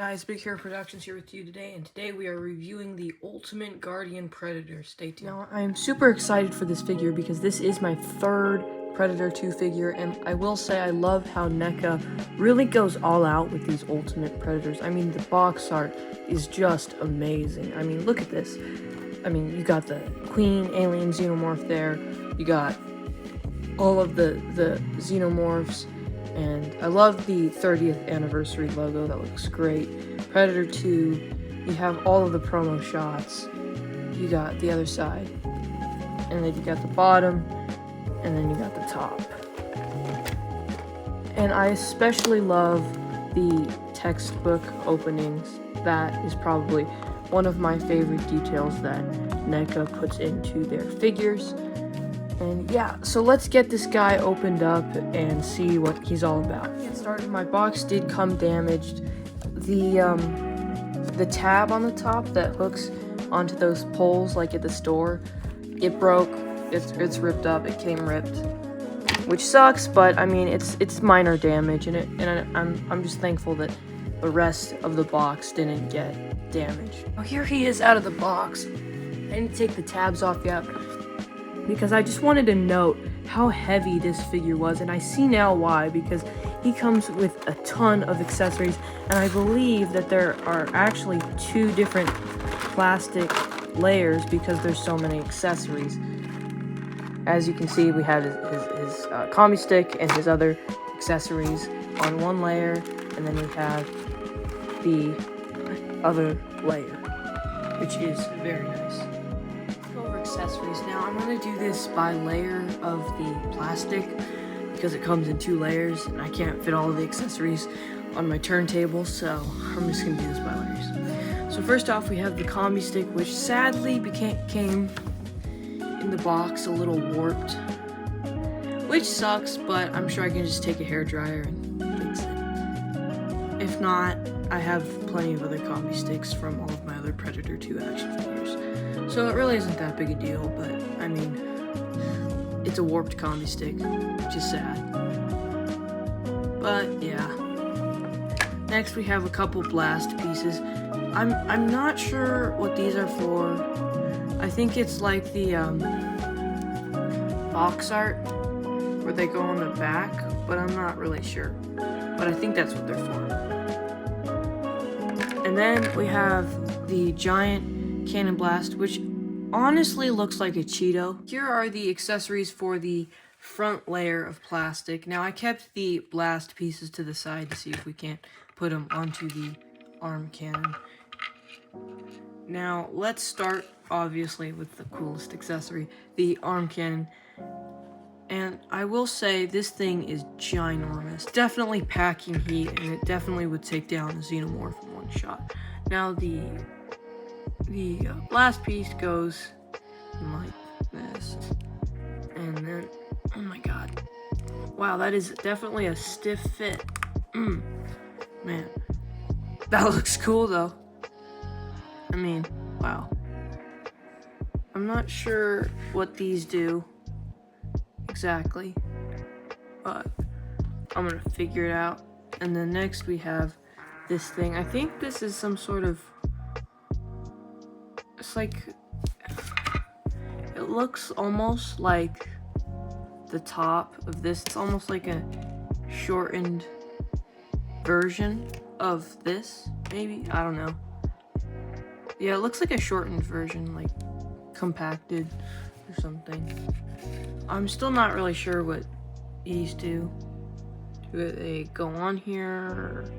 guys, Big Hero Productions here with you today, and today we are reviewing the Ultimate Guardian Predator. Stay tuned. Now, I am super excited for this figure because this is my third Predator 2 figure, and I will say I love how NECA really goes all out with these Ultimate Predators. I mean, the box art is just amazing. I mean, look at this. I mean, you got the Queen Alien Xenomorph there, you got all of the Xenomorphs, and I love the 30th anniversary logo. That looks great. Predator 2, you have all of the promo shots. You got the other side, and then you got the bottom, and then you got the top. And I especially love the textbook openings. That is probably one of my favorite details that NECA puts into their figures. And yeah, so let's get this guy opened up and see what he's all about. Get started. My box did come damaged. The tab on the top that hooks onto those poles like at the store, it broke. It's ripped up. It came ripped, which sucks. But I mean, it's minor damage, and I'm just thankful that the rest of the box didn't get damaged. Now here he is out of the box. I didn't take the tabs off yet, because I just wanted to note how heavy this figure was, and I see now why, because he comes with a ton of accessories, and I believe that there are actually 2 different plastic layers because there's so many accessories. As you can see, we have his combi stick and his other accessories on one layer, and then we have the other layer, which is very nice. Accessories. Now I'm going to do this by layer of the plastic because it comes in 2 layers and I can't fit all of the accessories on my turntable, so I'm just going to do this by layers. So first off, we have the combi stick, which sadly came in the box a little warped, which sucks, but I'm sure I can just take a hairdryer and fix it. If not, I have plenty of other combi sticks from all of my other Predator 2 action figures. So it really isn't that big a deal, but I mean, it's a warped combi stick, which is sad. But yeah. Next we have a couple blast pieces. I'm not sure what these are for. I think it's like the box art where they go on the back, but I'm not really sure. But I think that's what they're for. And then we have the giant cannon blast, which honestly looks like a Cheeto. Here are the accessories for the front layer of plastic. Now I kept the blast pieces to the side to see if we can't put them onto the arm cannon. Now let's start obviously with the coolest accessory, the arm cannon. And I will say this thing is ginormous. Definitely packing heat, and it definitely would take down a Xenomorph in one shot. Now the blast piece goes like this, and then, oh my god, wow, that is definitely a stiff fit. Man, that looks cool though. I mean, wow. I'm not sure what these do exactly, but I'm gonna figure it out. And then next we have this thing. I think this is some sort of, it's like, it looks almost like the top of this. It's almost like a shortened version of this, maybe? I don't know. Yeah, it looks like a shortened version, like compacted or something. I'm still not really sure what these do. Do they go on here? Or...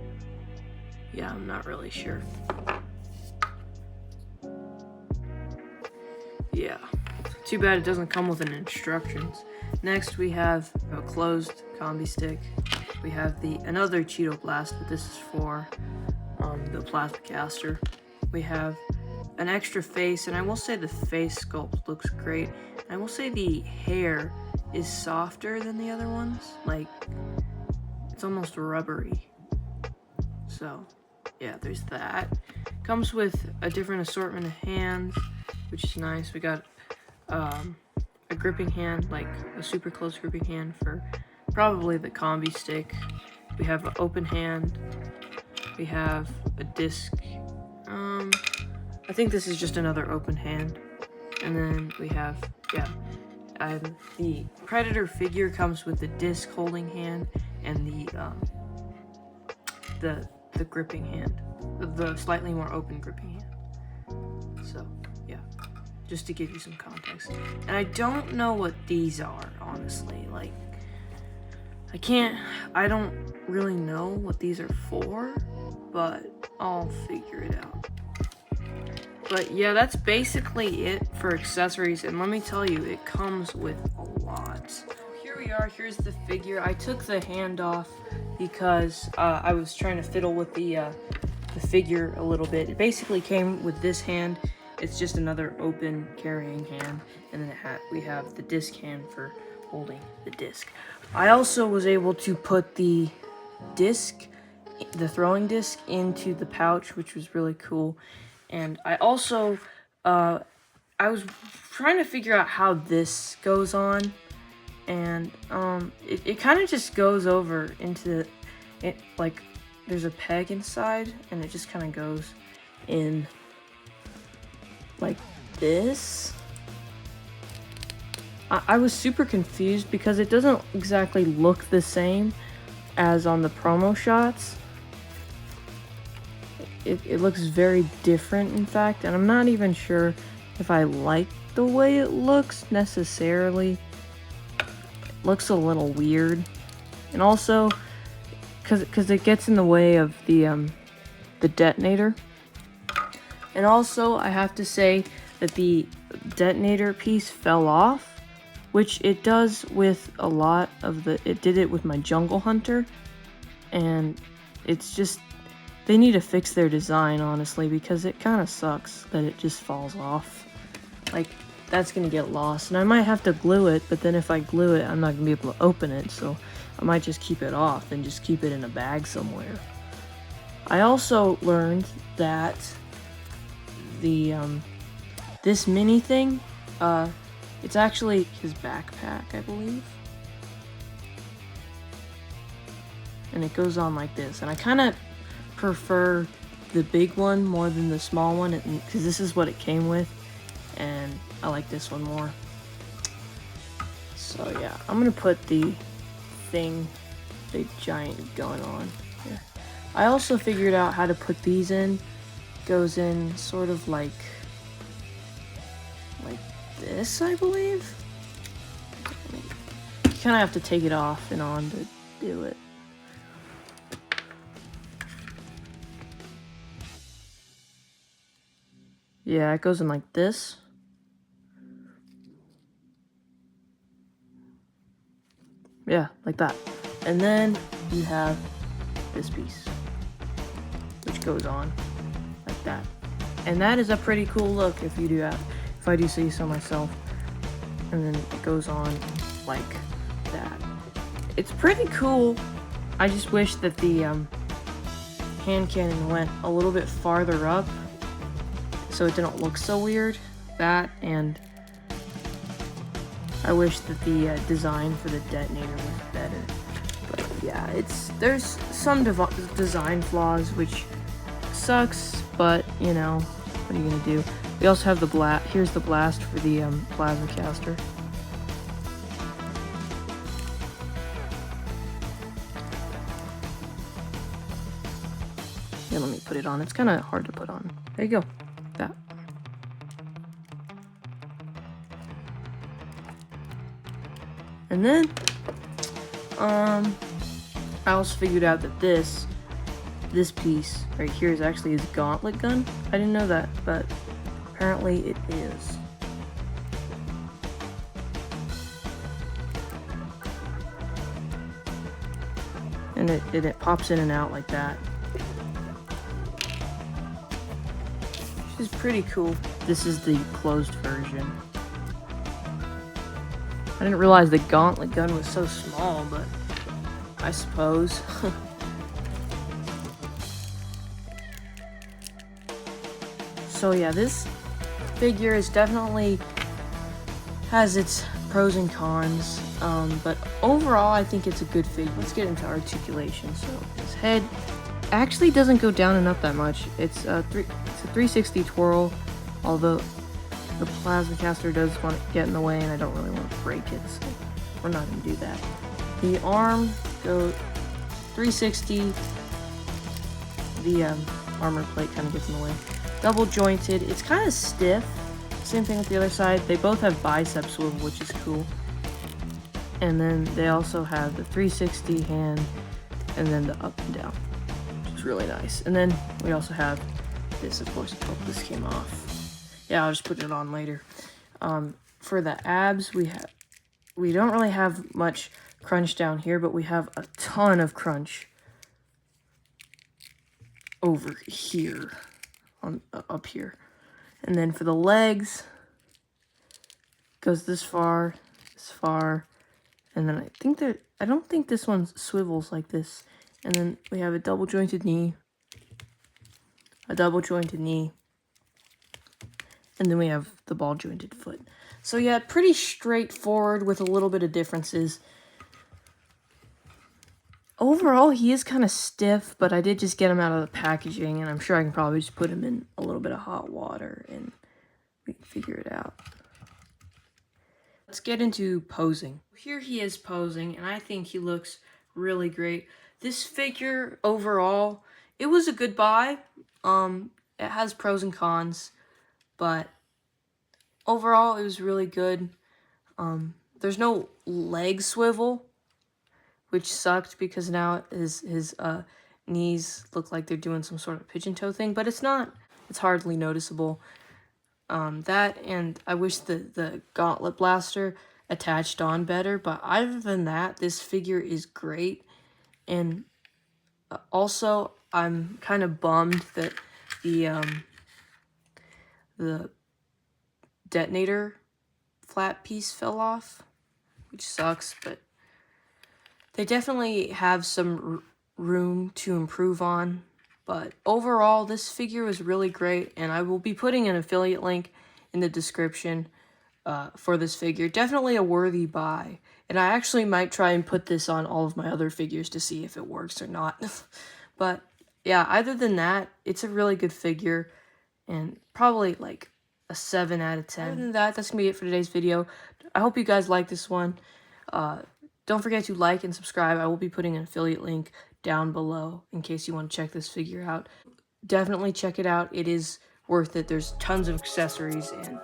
yeah, I'm not really sure. Yeah, too bad it doesn't come with an instructions. Next we have a closed combi stick. We have another Cheeto blast, but this is for the plasma caster. We have an extra face, and I will say the face sculpt looks great. I will say the hair is softer than the other ones, like it's almost rubbery. So yeah, there's that. Comes with a different assortment of hands, which is nice. We got a gripping hand, like a super close gripping hand for probably the combi stick. We have an open hand. We have a disc. I think this is just another open hand. And then we have, the Predator figure comes with the disc holding hand and the gripping hand, the slightly more open gripping hand. So yeah, just to give you some context. And I don't know what these are, honestly. Like, I don't really know what these are for, but I'll figure it out. But yeah, that's basically it for accessories, and let me tell you, it comes with a lot. Here we are, here's the figure. I took the hand off because I was trying to fiddle with the figure a little bit. It basically came with this hand. It's just another open carrying hand, and then we have the disc hand for holding the disc. I also was able to put the throwing disc into the pouch, which was really cool. And I also, I was trying to figure out how this goes on, and it kind of just goes over into it, like there's a peg inside, and it just kind of goes in like this. I was super confused because it doesn't exactly look the same as on the promo shots. It looks very different, in fact, and I'm not even sure if I like the way it looks necessarily. It looks a little weird, and also because it gets in the way of the detonator. And also, I have to say that the detonator piece fell off, which it does with a lot of it did it with my Jungle Hunter, and it's just, they need to fix their design, honestly, because it kind of sucks that it just falls off. Like, that's gonna get lost, and I might have to glue it, but then if I glue it, I'm not gonna be able to open it, so I might just keep it off and just keep it in a bag somewhere. I also learned that this mini thing, it's actually his backpack, I believe. And it goes on like this, and I kind of prefer the big one more than the small one, because this is what it came with, and I like this one more. So yeah, I'm gonna put the giant gun on here. I also figured out how to put these in. Goes in sort of like this, I believe. You kind of have to take it off and on to do it. Yeah, it goes in like this. Yeah, like that. And then you have this piece, which goes on like that. And that is a pretty cool look if you do that, if I do say so myself. And then it goes on like that. It's pretty cool. I just wish that the hand cannon went a little bit farther up, so it didn't look so weird. That, and I wish that the design for the detonator was better. But yeah, there's some design flaws, which sucks, but you know, what are you gonna do? We also have the blast. Here's the blast for the plasma caster. Yeah, let me put it on. It's kind of hard to put on. There you go. That. And then, I also figured out that this piece right here is actually his gauntlet gun. I didn't know that, but apparently it is. And it pops in and out like that. Which is pretty cool. This is the closed version. I didn't realize the gauntlet gun was so small, but I suppose. So yeah, this figure is definitely has its pros and cons, but overall I think it's a good figure. Let's get into articulation. So his head actually doesn't go down and up that much. It's a 360 twirl, although the plasma caster does want to get in the way and I don't really want to break it, so we're not going to do that. The arm goes 360. The armor plate kind of gets in the way. Double jointed. It's kind of stiff. Same thing with the other side. They both have bicep swivel, which is cool. And then they also have the 360 hand and then the up and down, which is really nice. And then we also have this, of course. Oh, this came off. Yeah, I'll just put it on later. For the abs, we don't really have much crunch down here, but we have a ton of crunch over here, up here. And then for the legs, goes this far, and then I don't think this one swivels like this. And then we have a double jointed knee, and then we have the ball jointed foot. So yeah, pretty straightforward with a little bit of differences. Overall, he is kind of stiff, but I did just get him out of the packaging, and I'm sure I can probably just put him in a little bit of hot water, and we can figure it out. Let's get into posing. Here he is posing, and I think he looks really great. This figure, overall, it was a good buy. It has pros and cons, but overall, it was really good. There's no leg swivel, which sucked because now his knees look like they're doing some sort of pigeon toe thing, but it's not. It's hardly noticeable. That, and I wish the gauntlet blaster attached on better, but other than that, this figure is great. And also, I'm kind of bummed that the detonator flat piece fell off, which sucks, but they definitely have some room to improve on. But overall, this figure was really great, and I will be putting an affiliate link in the description for this figure. Definitely a worthy buy, and I actually might try and put this on all of my other figures to see if it works or not. But yeah, other than that, it's a really good figure, and probably like a 7 out of 10. Other than that, that's going to be it for today's video. I hope you guys like this one. Don't forget to like and subscribe. I will be putting an affiliate link down below in case you want to check this figure out. Definitely check it out. It is worth it. There's tons of accessories, and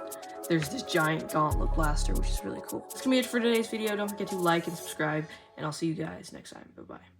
there's this giant gauntlet blaster, which is really cool. That's going to be it for today's video. Don't forget to like and subscribe, and I'll see you guys next time. Bye-bye.